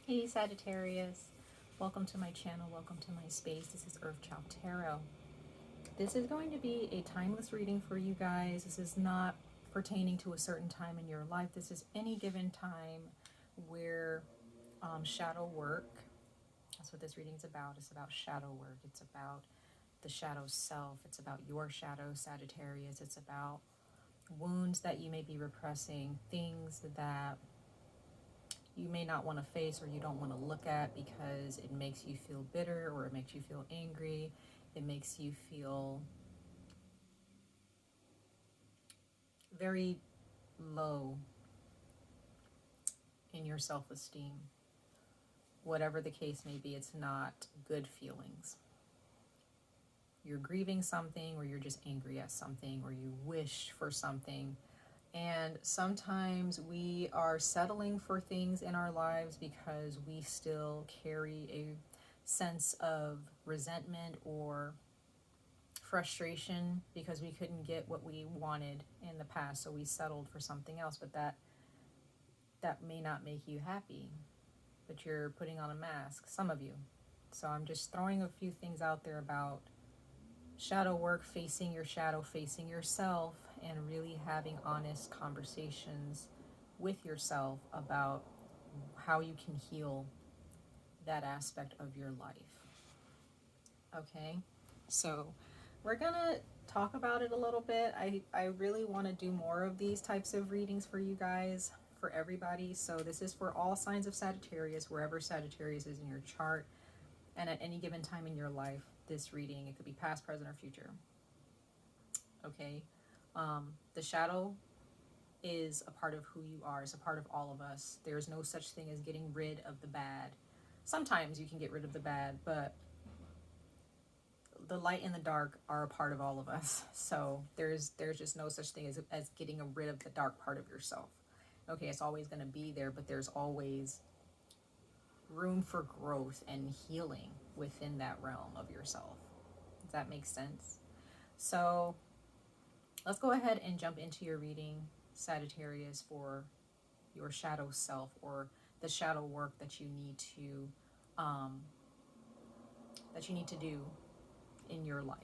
Hey Sagittarius, welcome to my channel, welcome to my space. This is 𝑍⍵🍊🍼 Tarot. This is going to be a timeless reading for you guys. This is not pertaining to a certain time in your life. This is any given time where shadow work, that's what this reading is about. It's about shadow work. It's about the shadow self. It's about your shadow, Sagittarius. It's about wounds that you may be repressing, things that you may not want to face or you don't want to look at because it makes you feel bitter or it makes you feel angry. It makes you feel very low in your self-esteem. Whatever the case may be, it's not good feelings. You're grieving something, or you're just angry at something, or you wish for something. And sometimes we are settling for things in our lives because we still carry a sense of resentment or frustration because we couldn't get what we wanted in the past, so we settled for something else. But that may not make you happy, but you're putting on a mask, some of you. So I'm just throwing a few things out there about shadow work, facing your shadow, facing yourself, and really having honest conversations with yourself about how you can heal that aspect of your life. Okay, so we're gonna talk about it a little bit. I really want to do more of these types of readings for you guys, for everybody. So this is for all signs of Sagittarius, wherever Sagittarius is in your chart, and at any given time in your life. This reading, it could be past, present, or future. Okay, the shadow is a part of who you are. It's a part of all of us. There's no such thing as getting rid of the bad. Sometimes you can get rid of the bad, but the light and the dark are a part of all of us. So there's just no such thing as getting rid of the dark part of yourself. Okay, it's always going to be there, but there's always room for growth and healing within that realm of yourself. Does that make sense? So let's go ahead and jump into your reading, Sagittarius, for your shadow self, or the shadow work that you need to do in your life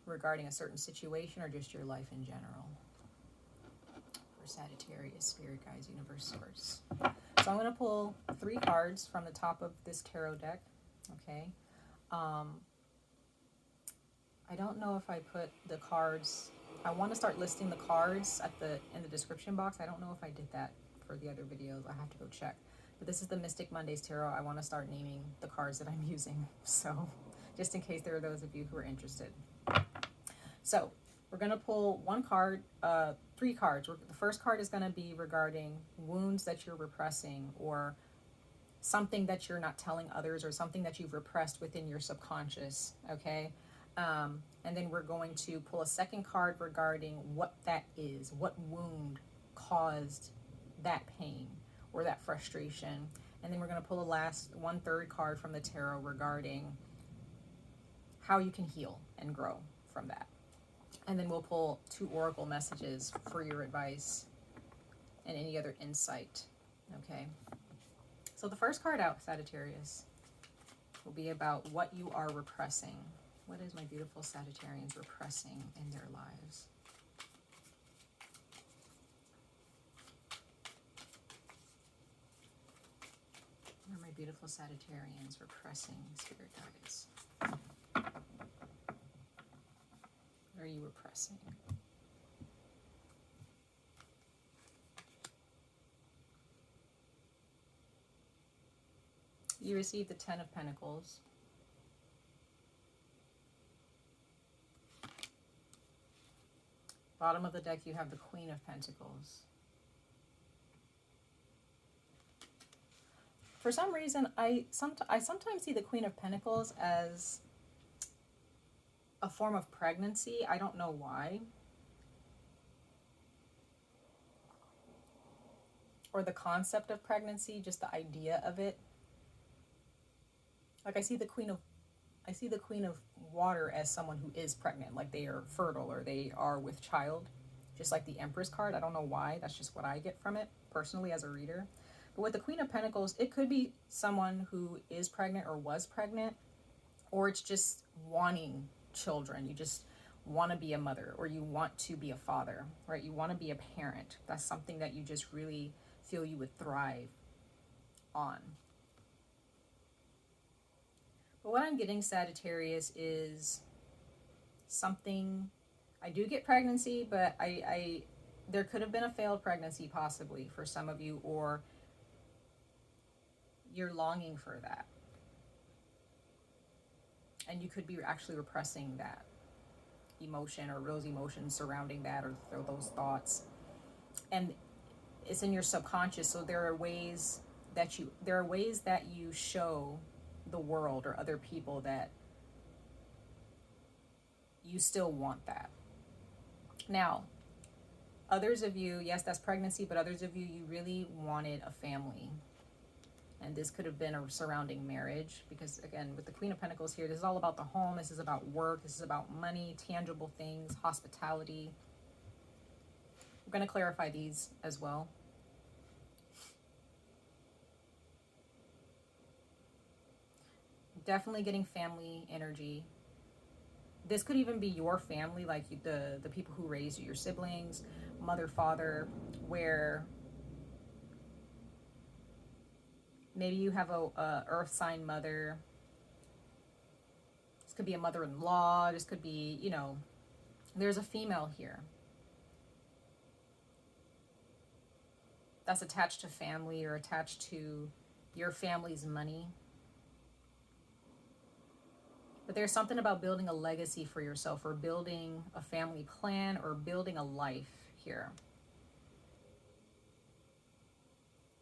regarding a certain situation or just your life in general. For Sagittarius, spirit guides, universe, source. So I'm going to pull 3 cards from the top of this tarot deck. Okay. I don't know if I put the cards. I want to start listing the cards in the description box. I don't know if I did that for the other videos. I have to go check. But this is the Mystic Mondays Tarot. I want to start naming the cards that I'm using. So just in case there are those of you who are interested. So we're going to pull 3 cards. The first card is going to be regarding wounds that you're repressing, or something that you're not telling others, or something that you've repressed within your subconscious. Okay. And then we're going to pull a second card regarding what that is, what wound caused that pain or that frustration. And then we're going to pull one third card from the tarot regarding how you can heal and grow from that. And then we'll pull 2 oracle messages for your advice and any other insight. Okay. So the first card out, Sagittarius, will be about what you are repressing. What is my beautiful Sagittarians repressing in their lives? What are my beautiful Sagittarians repressing, spirit guides? What are you repressing? You receive the 10 of Pentacles. Bottom of the deck, you have the Queen of Pentacles. For some reason, I sometimes see the Queen of Pentacles as a form of pregnancy. I don't know why. Or the concept of pregnancy, just the idea of it. Like I see the Queen of Water as someone who is pregnant, like they are fertile or they are with child, just like the Empress card. I don't know why. That's just what I get from it personally as a reader. But with the Queen of Pentacles, it could be someone who is pregnant or was pregnant, or it's just wanting children. You just want to be a mother, or you want to be a father, right? You want to be a parent. That's something that you just really feel you would thrive on. But what I'm getting, Sagittarius, is something, I do get pregnancy, but there could have been a failed pregnancy possibly for some of you, or you're longing for that. And you could be actually repressing that emotion or those emotions surrounding that, or those thoughts. And it's in your subconscious, so there are ways that you show the world or other people that you still want that. Now, others of you, yes, that's pregnancy, but others of you, you really wanted a family. And this could have been a surrounding marriage, because again, with the Queen of Pentacles here, this is all about the home. This is about work. This is about money, tangible things, hospitality. I'm going to clarify these as well. Definitely getting family energy. This could even be your family, like the people who raised you, your siblings, mother, father, where maybe you have a earth sign mother. This could be a mother-in-law. This could be, you know, there's a female here that's attached to family or attached to your family's money. But there's something about building a legacy for yourself, or building a family plan, or building a life here.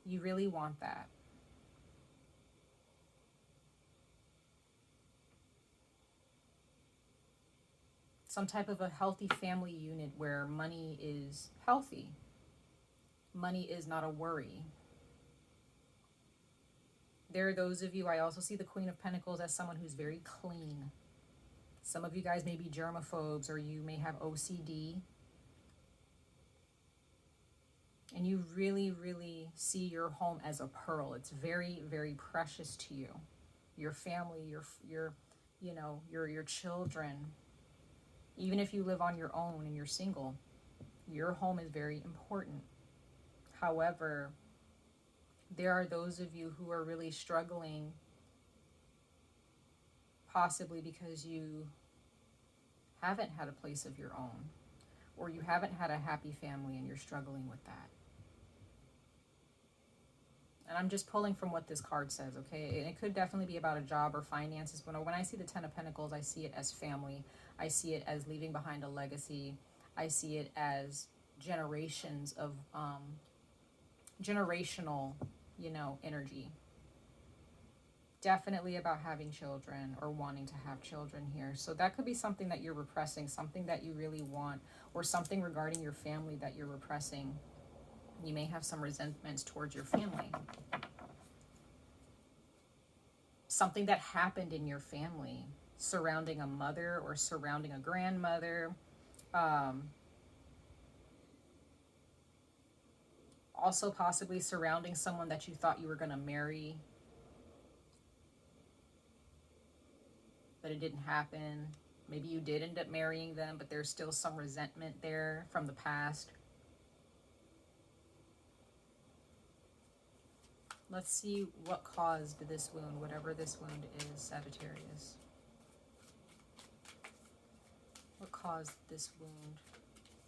You really want that. Some type of a healthy family unit where money is healthy. Money is not a worry. There are those of you, I also see the Queen of Pentacles as someone who's very clean. Some of you guys may be germaphobes, or you may have OCD. And you really, really see your home as a pearl. It's very, very precious to you. Your family, your children. Even if you live on your own and you're single, your home is very important. However, there are those of you who are really struggling, possibly because you haven't had a place of your own, or you haven't had a happy family and you're struggling with that. And I'm just pulling from what this card says, okay? And it could definitely be about a job or finances, but when I see the Ten of Pentacles, I see it as family. I see it as leaving behind a legacy. I see it as generations of generational, energy. Definitely about having children or wanting to have children here. So that could be something that you're repressing, something that you really want, or something regarding your family that you're repressing. You may have some resentments towards your family. Something that happened in your family surrounding a mother or surrounding a grandmother. Also possibly surrounding someone that you thought you were going to marry, but it didn't happen. Maybe you did end up marrying them, but there's still some resentment there from the past. Let's see what caused this wound, whatever this wound is, Sagittarius. What caused this wound?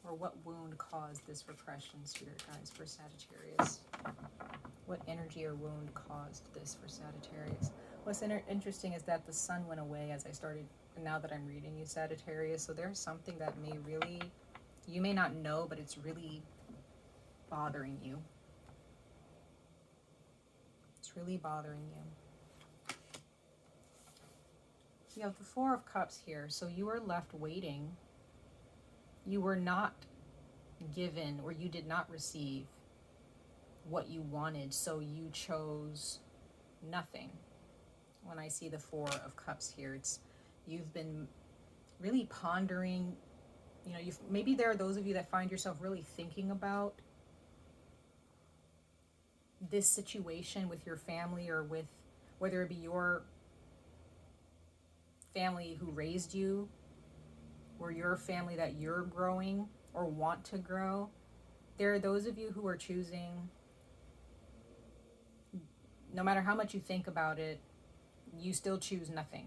Or what wound caused this repression, Spirit Guides, for Sagittarius? What energy or wound caused this for Sagittarius? What's interesting is that the sun went away as I started, now that I'm reading you, Sagittarius. So there's something that may really, you may not know, but it's really bothering you. It's really bothering you. You have the Four of Cups here. So you are left waiting. You were not given, or you did not receive what you wanted, so you chose nothing. When I see the Four of Cups here, you've been really pondering, maybe there are those of you that find yourself really thinking about this situation with your family, or with, whether it be your family who raised you, or your family that you're growing or want to grow, there are those of you who are choosing, no matter how much you think about it, you still choose nothing,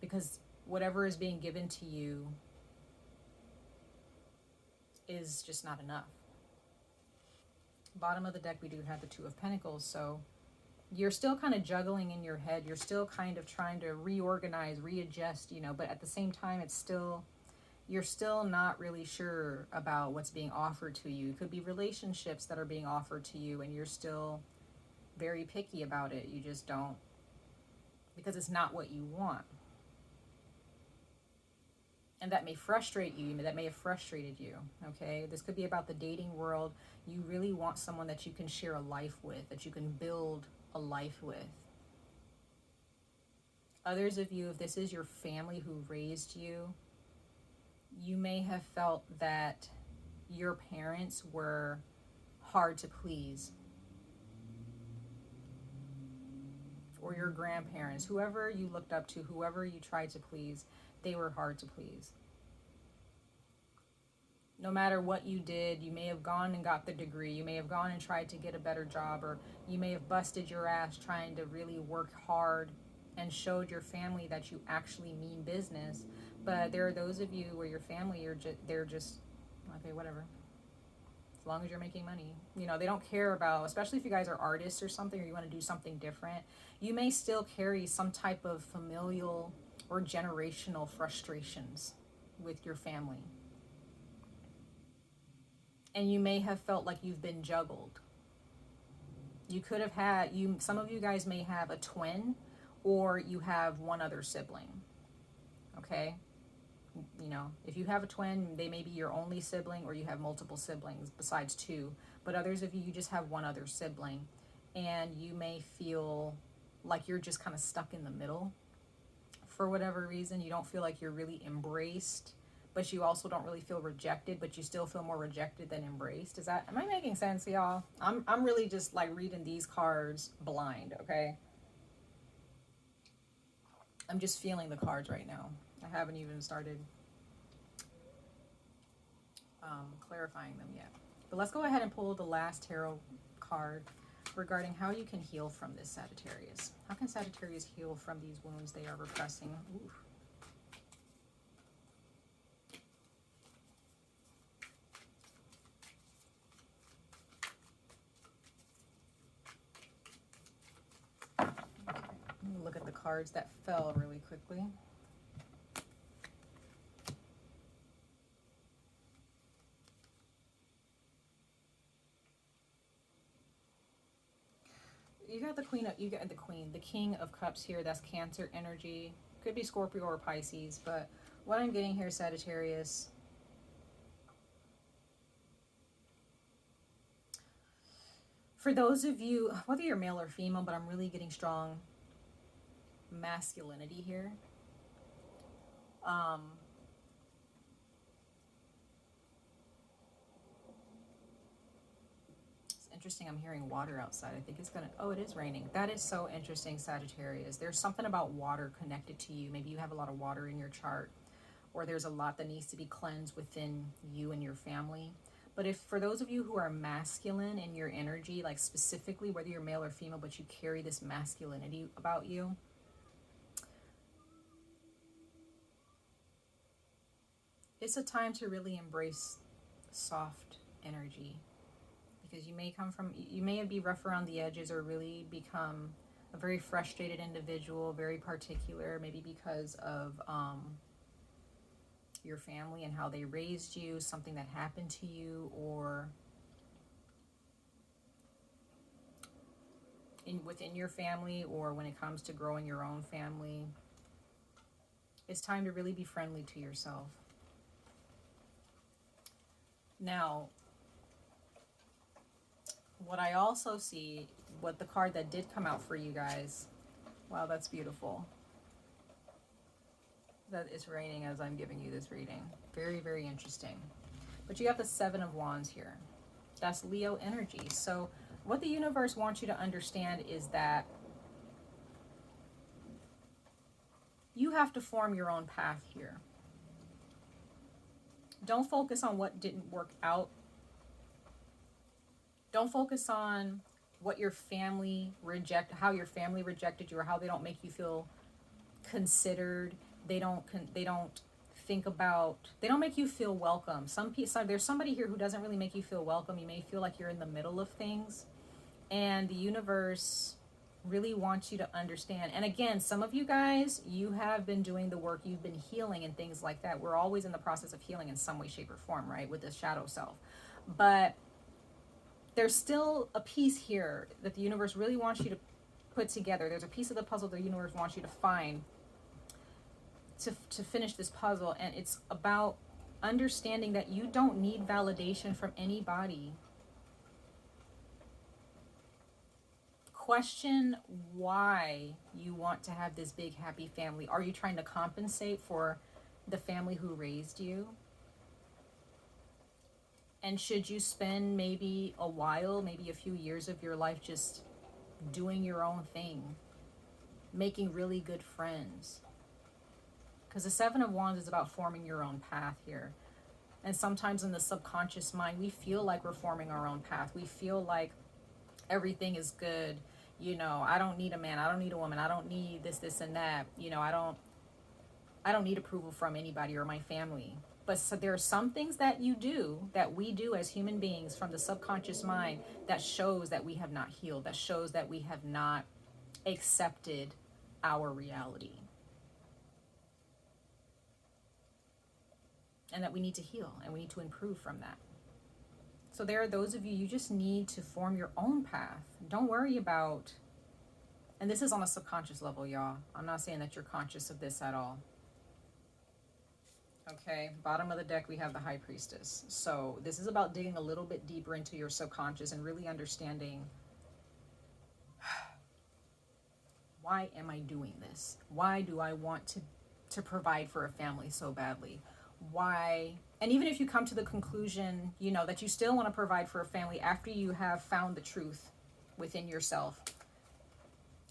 because whatever is being given to you is just not enough. Bottom of the deck, we do have the Two of Pentacles, so you're still kind of juggling in your head. You're still kind of trying to reorganize, readjust, you know, but at the same time, it's still, you're still not really sure about what's being offered to you. It could be relationships that are being offered to you, and you're still very picky about it. You just don't, because it's not what you want. And that may frustrate you. That may have frustrated you, okay? This could be about the dating world. You really want someone that you can share a life with, that you can build a life with. Others of you, if this is your family who raised you, you may have felt that your parents were hard to please. Or your grandparents, whoever you looked up to, whoever you tried to please, they were hard to please. No matter what you did, you may have gone and got the degree, you may have gone and tried to get a better job, or you may have busted your ass trying to really work hard and showed your family that you actually mean business. But there are those of you where your family, they're just, okay, whatever. As long as you're making money. You know, they don't care about, especially if you guys are artists or something, or you want to do something different, you may still carry some type of familial or generational frustrations with your family. And you may have felt like you've been juggled. You could have had, some of you guys may have a twin, or you have one other sibling. Okay? You know, if you have a twin, they may be your only sibling, or you have multiple siblings besides two. But others of you, you just have one other sibling. And you may feel like you're just kind of stuck in the middle. For whatever reason, you don't feel like you're really embraced, but you also don't really feel rejected, but you still feel more rejected than embraced. Am I making sense, y'all? I'm really just like reading these cards blind, okay? I'm just feeling the cards right now. I haven't even started clarifying them yet. But let's go ahead and pull the last tarot card regarding how you can heal from this, Sagittarius. How can Sagittarius heal from these wounds they are repressing? Ooh. Look at the cards that fell really quickly. You got the King of Cups here. That's Cancer energy. Could be Scorpio or Pisces, but what I'm getting here, Sagittarius, for those of you, whether you're male or female, but I'm really getting strong masculinity here. It's interesting, I'm hearing water outside. I think it's gonna, oh, it is raining. That is so interesting, Sagittarius. There's something about water connected to you. Maybe you have a lot of water in your chart, or there's a lot that needs to be cleansed within you and your family. But if for those of you who are masculine in your energy, like specifically whether you're male or female, but you carry this masculinity about you, it's a time to really embrace soft energy, because you may be rough around the edges, or really become a very frustrated individual, very particular, maybe because of your family and how they raised you, something that happened to you, or within your family, or when it comes to growing your own family. It's time to really be friendly to yourself. Now, what I also see, what the card that did come out for you guys, wow, that's beautiful. That it's raining as I'm giving you this reading. Very, very interesting. But you have the Seven of Wands here. That's Leo energy. So what the universe wants you to understand is that you have to form your own path here. Don't focus on what didn't work out. Don't focus on what your family how your family rejected you, or how they don't make you feel considered. They don't think about, they don't make you feel welcome. There's somebody here who doesn't really make you feel welcome. You may feel like you're in the middle of things, and the universe really wants you to understand. And again, some of you guys, you have been doing the work, you've been healing and things like that. We're always in the process of healing in some way, shape, or form, right, with this shadow self. But there's still a piece here that the universe really wants you to put together. There's a piece of the puzzle the universe wants you to find to finish this puzzle. And it's about understanding that you don't need validation from anybody. Question why you want to have this big happy family. Are you trying to compensate for the family who raised you? And should you spend maybe a while, maybe a few years of your life just doing your own thing, making really good friends? Because the Seven of Wands is about forming your own path here. And sometimes in the subconscious mind, we feel like we're forming our own path. We feel like everything is good. You know, I don't need a man, I don't need a woman, I don't need this, and that. You know, I don't need approval from anybody or my family. But so there are some things that you do, that we do as human beings from the subconscious mind, that shows that we have not healed, that shows that we have not accepted our reality. And that we need to heal and we need to improve from that. So there are those of you, you just need to form your own path. Don't worry about, and this is on a subconscious level, y'all. I'm not saying that you're conscious of this at all. Okay, bottom of the deck, we have the High Priestess. So this is about digging a little bit deeper into your subconscious and really understanding, why am I doing this? Why do I want to provide for a family so badly? Why? And even if you come to the conclusion, you know, that you still want to provide for a family after you have found the truth within yourself,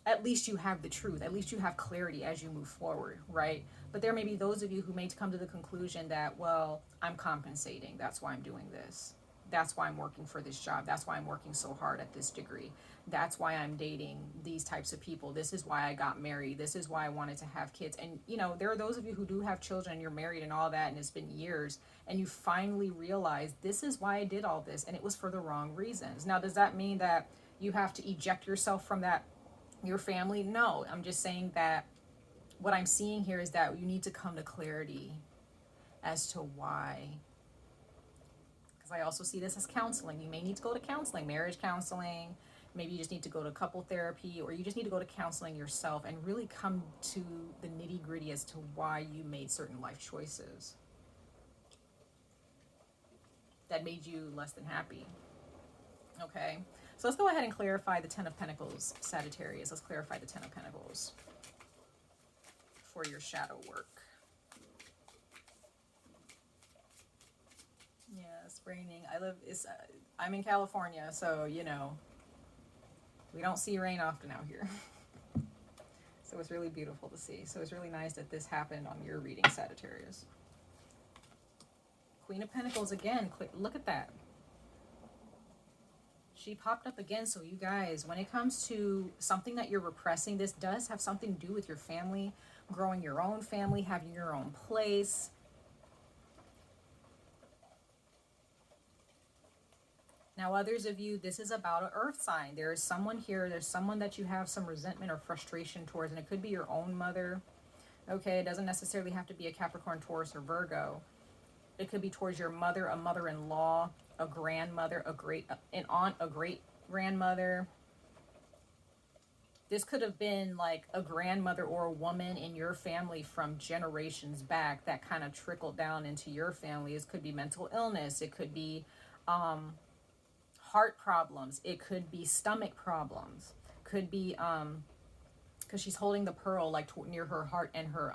at least you have the truth. At least you have clarity as you move forward, right? But there may be those of you who may come to the conclusion that, well, I'm compensating. That's why I'm doing this. That's why I'm working for this job. That's why I'm working so hard at this degree. That's why I'm dating these types of people. This is why I got married. This is why I wanted to have kids. And, you know, there are those of you who do have children and you're married and all that, and it's been years, and you finally realize this is why I did all this, and it was for the wrong reasons. Now, does that mean that you have to eject yourself from that, your family? No, I'm just saying that what I'm seeing here is that you need to come to clarity as to why. Because I also see this as counseling. You may need to go to counseling, marriage counseling. Maybe you just need to go to couple therapy, or you just need to go to counseling yourself and really come to the nitty-gritty as to why you made certain life choices that made you less than happy. Okay, so let's go ahead and clarify the Ten of Pentacles, Sagittarius. Let's clarify the Ten of Pentacles for your shadow work. Yeah, it's raining. I'm in California, so, you know, we don't see rain often out here. So it's really beautiful to see. So it's really nice that this happened on your reading, Sagittarius. Queen of Pentacles again. Look at that. She popped up again. So you guys, when it comes to something that you're repressing, this does have something to do with your family, growing your own family, having your own place. Now, others of you, this is about an earth sign. There is someone here, there's someone that you have some resentment or frustration towards, and it could be your own mother. Okay, it doesn't necessarily have to be a Capricorn, Taurus, or Virgo. It could be towards your mother, a mother-in-law, a grandmother, an aunt, a great-grandmother. This could have been like a grandmother or a woman in your family from generations back that kind of trickled down into your family. It could be mental illness. It could be heart problems. It could be stomach problems. Could be because she's holding the pearl like near her heart and her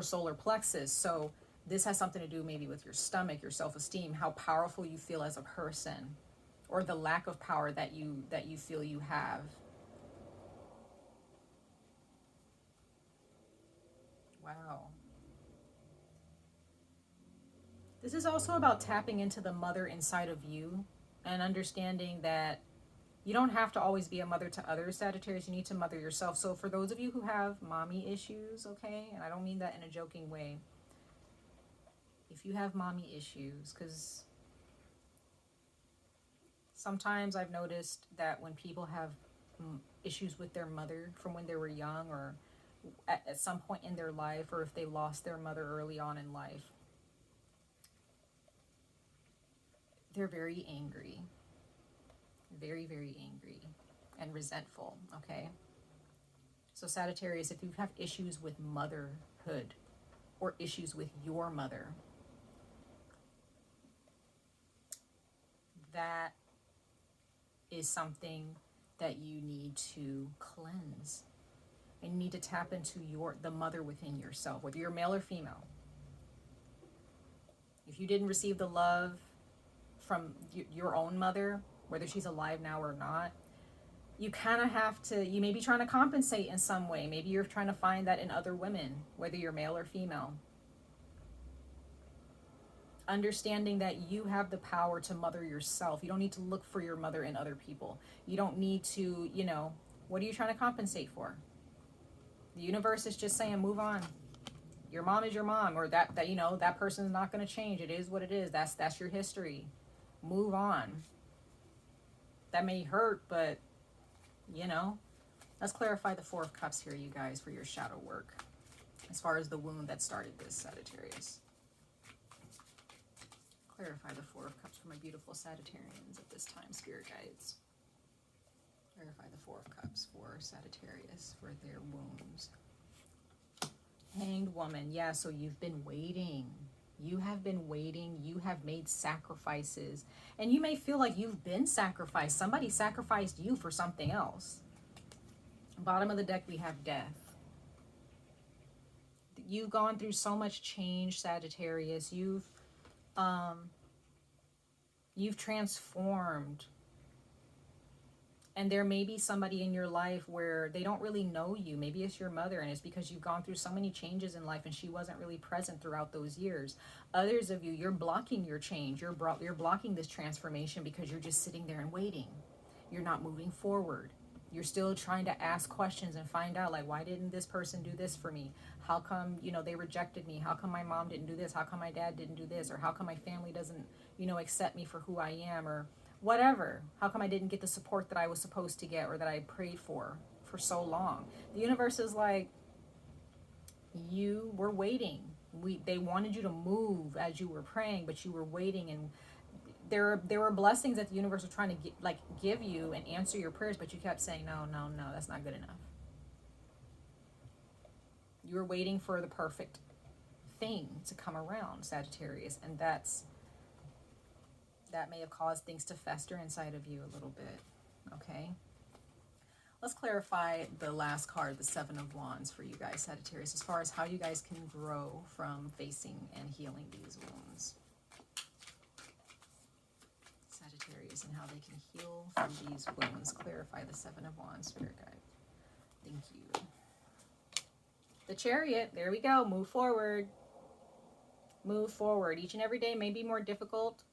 solar plexus. So this has something to do maybe with your stomach, your self-esteem, how powerful you feel as a person. or the lack of power that you feel you have. Wow. This is also about tapping into the mother inside of you and understanding that you don't have to always be a mother to others, Sagittarius. You need to mother yourself. So for those of you who have mommy issues, okay, and I don't mean that in a joking way, if you have mommy issues, because sometimes I've noticed that when people have issues with their mother from when they were young, or at some point in their life, or if they lost their mother early on in life, they're very angry. Very, very angry and resentful, okay? So Sagittarius, if you have issues with motherhood or issues with your mother, that is something that you need to cleanse. And you need to tap into the mother within yourself, whether you're male or female. If you didn't receive the love from your own mother, whether she's alive now or not, you kind of have to, you may be trying to compensate in some way. Maybe you're trying to find that in other women, whether you're male or female. Understanding that you have the power to mother yourself. You don't need to look for your mother in other people. You don't need to, what are you trying to compensate for? The universe is just saying, move on. Your mom is your mom, or that that person is not going to change. It is what it is. That's your history. Move on. That may hurt, but let's clarify the Four of Cups here, you guys, for your shadow work, as far as the wound that started this, Sagittarius. Clarify the Four of Cups for my beautiful Sagittarians at this time, spirit guides. Clarify the Four of Cups for Sagittarius for their wounds. Hanged Woman. Yeah, so you've been waiting. You have been waiting. You have made sacrifices. And you may feel like you've been sacrificed. Somebody sacrificed you for something else. Bottom of the deck, we have Death. You've gone through so much change, Sagittarius. You've transformed. And there may be somebody in your life where they don't really know you. Maybe it's your mother, and it's because you've gone through so many changes in life and she wasn't really present throughout those years. Others of you, you're blocking your change. You're blocking this transformation because you're just sitting there and waiting. You're not moving forward. You're still trying to ask questions and find out, like, why didn't this person do this for me? How come, they rejected me? How come my mom didn't do this? How come my dad didn't do this? Or how come my family doesn't, accept me for who I am? Or whatever. How come I didn't get the support that I was supposed to get or that I prayed for so long? The universe is like, you were waiting. They wanted you to move as you were praying, but you were waiting, and there were blessings that the universe was trying to give you and answer your prayers, but you kept saying, no, that's not good enough. You were waiting for the perfect thing to come around, Sagittarius, and that may have caused things to fester inside of you a little bit, okay? Let's clarify the last card, the Seven of Wands, for you guys, Sagittarius, as far as how you guys can grow from facing and healing these wounds. Sagittarius, and how they can heal from these wounds. Clarify the Seven of Wands, Spirit Guide. Thank you. The Chariot, there we go. Move forward. Move forward. Each and every day may be more difficult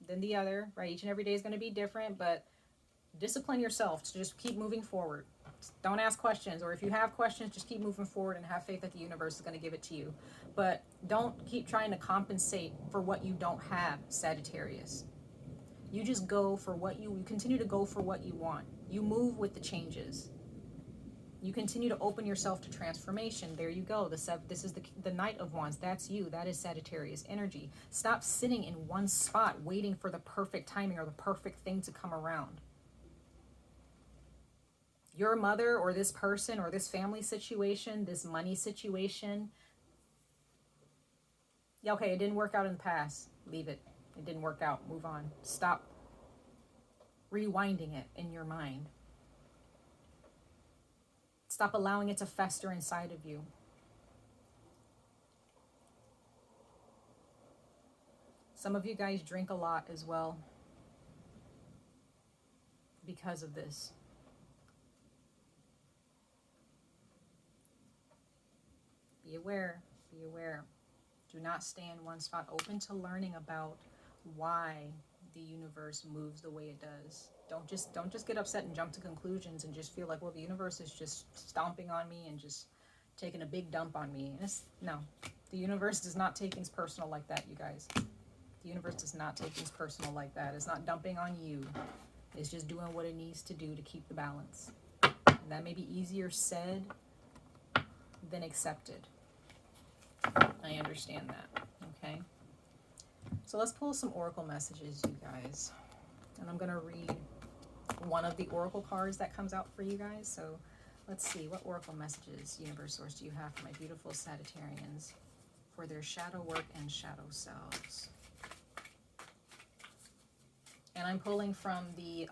than the other, right? Each and every day is going to be different, but discipline yourself to just keep moving forward. Don't ask questions, or if you have questions, just keep moving forward and have faith that the universe is going to give it to you. But don't keep trying to compensate for what you don't have, Sagittarius. You just go for what you continue to go for what you want. You move with the changes. You continue to open yourself to transformation. There you go. This is the Knight of Wands. That's you. That is Sagittarius energy. Stop sitting in one spot waiting for the perfect timing or the perfect thing to come around. Your mother or this person or this family situation, this money situation. Yeah, okay, it didn't work out in the past. Leave it. It didn't work out. Move on. Stop rewinding it in your mind. Stop allowing it to fester inside of you. Some of you guys drink a lot as well. because of this. Be aware, be aware. Do not stay in one spot. Open to learning about why the universe moves the way it does. Don't just get upset and jump to conclusions and just feel like, well, the universe is just stomping on me and just taking a big dump on me. No, the universe does not take things personal like that, you guys. The universe does not take things personal like that. It's not dumping on you. It's just doing what it needs to do to keep the balance. And that may be easier said than accepted. I understand that, okay? So let's pull some oracle messages, you guys. And I'm going to read one of the oracle cards that comes out for you guys. So let's see, what oracle messages, universe source, do you have for my beautiful Sagittarians for their shadow work and shadow selves? And I'm pulling from the,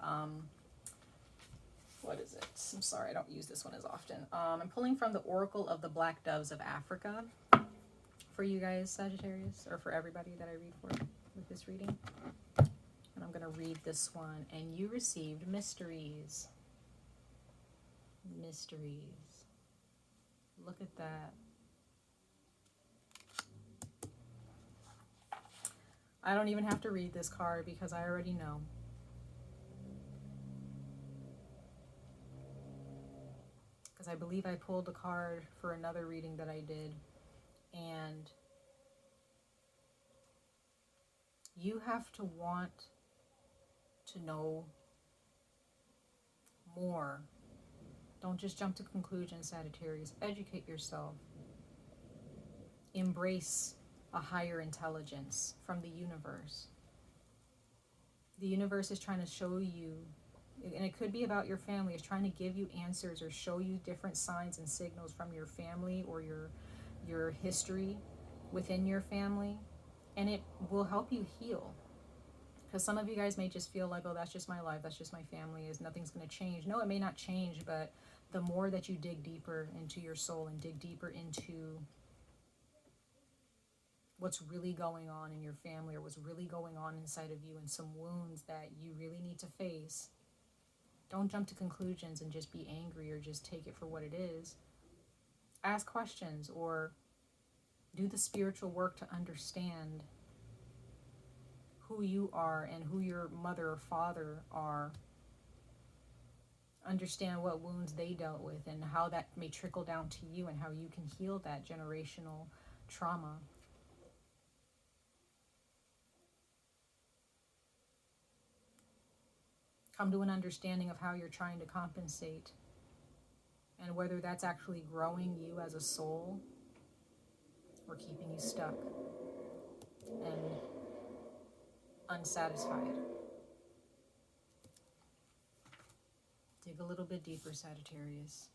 what is it? I'm sorry, I don't use this one as often. I'm pulling from the Oracle of the Black Doves of Africa for you guys, Sagittarius, or for everybody that I read for with this reading. And I'm going to read this one. And you received mysteries. Mysteries. Look at that. I don't even have to read this card because I already know. Because I believe I pulled a card for another reading that I did. And you have to want to know more. Don't just jump to conclusions, Sagittarius. Educate yourself. Embrace a higher intelligence from the universe. The universe is trying to show you, and it could be about your family, it's trying to give you answers or show you different signs and signals from your family or your history within your family, and it will help you heal. Because some of you guys may just feel like, oh, that's just my life, that's just my family, nothing's going to change. No, it may not change, but the more that you dig deeper into your soul and dig deeper into what's really going on in your family or what's really going on inside of you and some wounds that you really need to face, don't jump to conclusions and just be angry or just take it for what it is. Ask questions or do the spiritual work to understand who you are and who your mother or father are. Understand what wounds they dealt with and how that may trickle down to you and how you can heal that generational trauma. Come to an understanding of how you're trying to compensate and whether that's actually growing you as a soul or keeping you stuck and unsatisfied. Dig a little bit deeper, Sagittarius.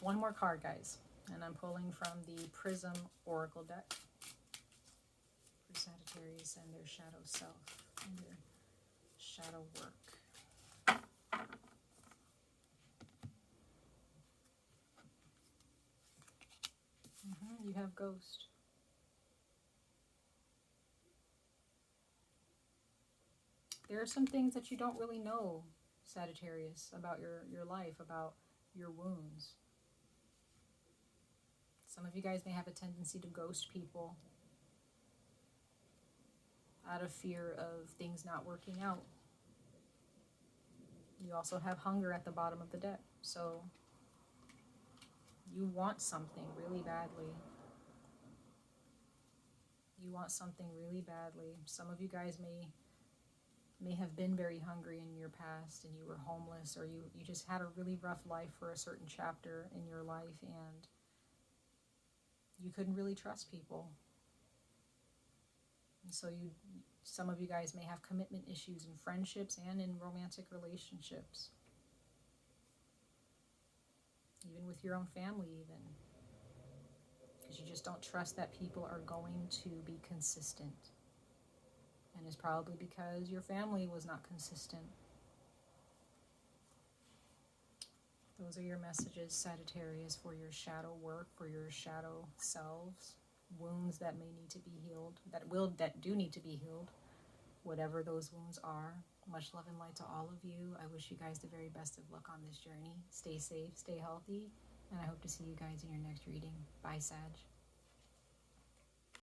One more card, guys, and I'm pulling from the Prism Oracle deck for Sagittarius and their shadow self and their shadow work. You have Ghost. There are some things that you don't really know, Sagittarius, about your life, about your wounds. Some of you guys may have a tendency to ghost people out of fear of things not working out. You also have hunger at the bottom of the deck. So you want something really badly. You want something really badly. Some of you guys may have been very hungry in your past and you were homeless, or you just had a really rough life for a certain chapter in your life and you couldn't really trust people. And so some of you guys may have commitment issues in friendships and in romantic relationships. Even with your own family even. Because you just don't trust that people are going to be consistent. And it's probably because your family was not consistent. Those are your messages, Sagittarius, for your shadow work, for your shadow selves. Wounds that may need to be healed, that do need to be healed, whatever those wounds are. Much love and light to all of you. I wish you guys the very best of luck on this journey. Stay safe, stay healthy, and I hope to see you guys in your next reading. Bye, Sag.